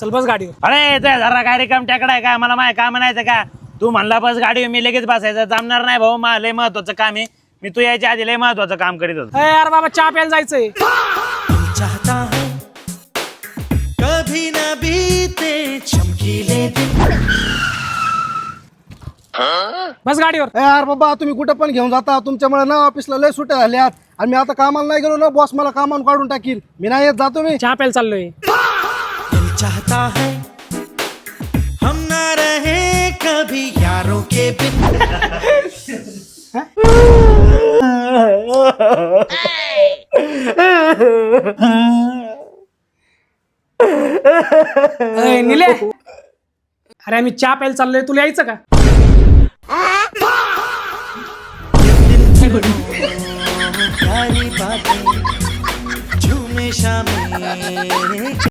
चल बस गाडीवर. अरे ते जरा काय रिकाम टाकडा आहे का? मला माय काय म्हणायचं का? तू म्हणला बस गाडी, मी लगेच बसायचं. जमणार नाही भाऊ, मला लय महत्वाचं काम आहे. मी तू यायच्या आधी लय महत्वाचं काम करीत होतो. यार बाबा चहा प्यायला जायचंय. चाहता हूं कभी न बीते चमकीले दिन. बस गाडीवर. यार बाबा तुम्ही कुठं पण घेऊन जाता, तुमच्यामुळे ना ऑफिसला लय सुट्ट्या झाल्यात आणि मी आता कामाला नाही गेलो ना, बॉस मला कामावून काढून टाकील. मी नाही येत, जातो मी. चहा प्यायला चाललोय. दिल चाहता है हम ना रहे कभी यारों के बिन. निले, अरे आम्ही चहा प्यायला चाललोय, तुला यायचं का? प्यारी बातें झूमे शामें